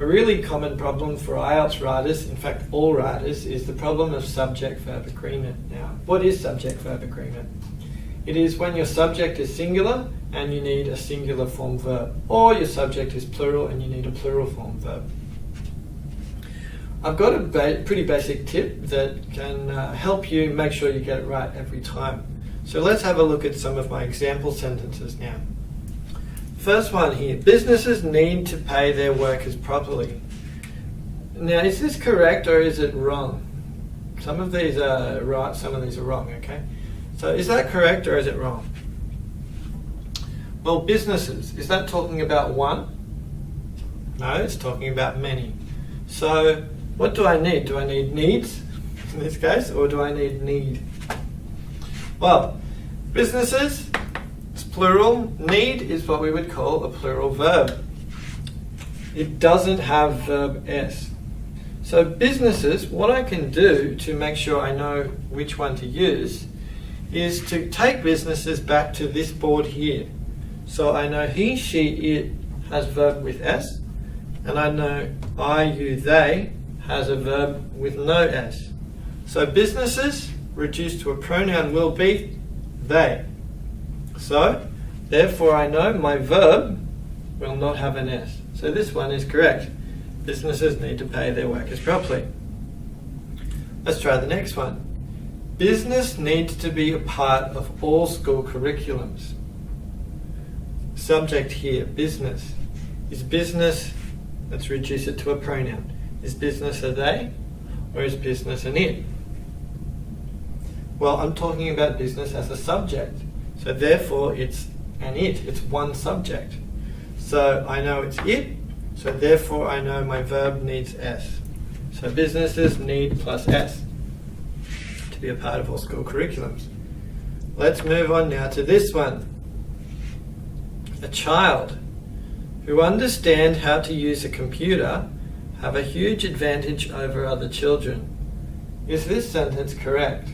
A really common problem for IELTS writers, in fact all writers, is the problem of subject-verb agreement. Now, what is subject-verb agreement? It is when your subject is singular and you need a singular form verb, or your subject is plural and you need a plural form verb. I've got a pretty basic tip that can help you make sure you get it right every time. So let's have a look at some of my example sentences now. First one here, businesses need to pay their workers properly. Now, is this correct or is it wrong? Some of these are right, some of these are wrong, okay? So is that correct or is it wrong? Well, businesses, is that talking about one? No, it's talking about many. So what do I need? Do I need needs in this case, or do I need? Well, businesses, it's plural. Need is what we would call a plural verb. It doesn't have verb S. So businesses, what I can do to make sure I know which one to use is to take businesses back to this board here. So I know he, she, it has verb with S, and I know I, you, they has a verb with no S. So businesses reduced to a pronoun will be they. So therefore I know my verb will not have an S. So this one is correct. Businesses need to pay their workers properly. Let's try the next one. Business needs to be a part of all school curriculums. Subject here, business. Is business, let's reduce it to a pronoun. Is business a they or is business an it? Well, I'm talking about business as a subject. So therefore it's an it, it's one subject. So I know it's it, so therefore I know my verb needs S. So businesses need plus S to be a part of all school curriculums. Let's move on now to this one. A child who understand how to use a computer have a huge advantage over other children. Is this sentence correct?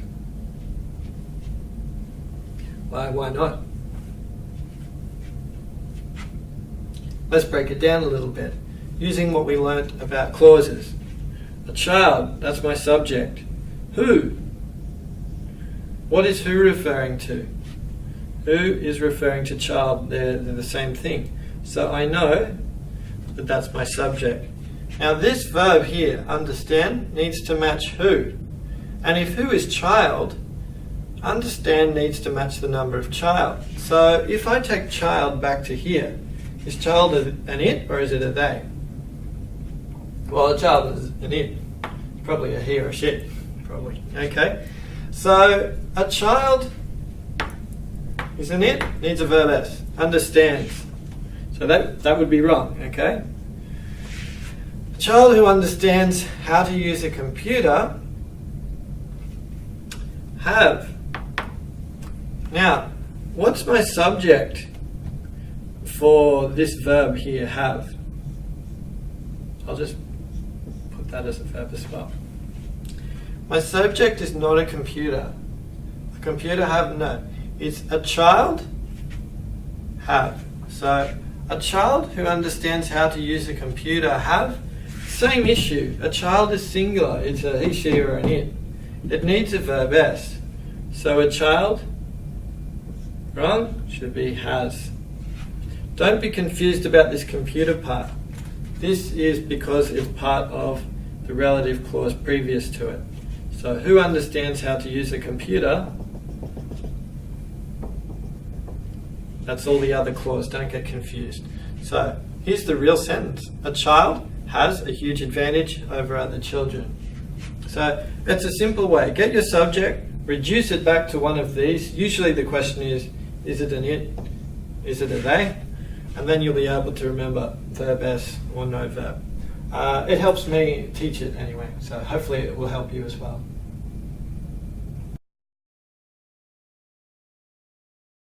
Why not? Let's break it down a little bit, using what we learnt about clauses. A child, that's my subject. Who? What is who referring to? Who is referring to child, they're the same thing. So I know that that's my subject. Now this verb here, understand, needs to match who. And if who is child, understand needs to match the number of child. So if I take child back to here, is child an it or is it a they? Well, a child is an it. It's probably a he or a she, probably. Okay. So a child is an it, needs a verb S, understands. So that would be wrong, okay? A child who understands how to use a computer have. Now, what's my subject for this verb here, have? I'll just put that as a verb as well. My subject is not a computer. A computer have, no. It's a child have. So a child who understands how to use a computer have. Same issue. A child is singular. It's a he, she, or an it. It needs a verb S. So a child, wrong, should be has. Don't be confused about this computer part. This is because it's part of the relative clause previous to it. So who understands how to use a computer? That's all the other clause, don't get confused. So here's the real sentence. A child has a huge advantage over other children. So it's a simple way. Get your subject, reduce it back to one of these. Usually the question is it an it? Is it a they? And then you'll be able to remember verb S or no verb. It helps me teach it anyway, so hopefully it will help you as well.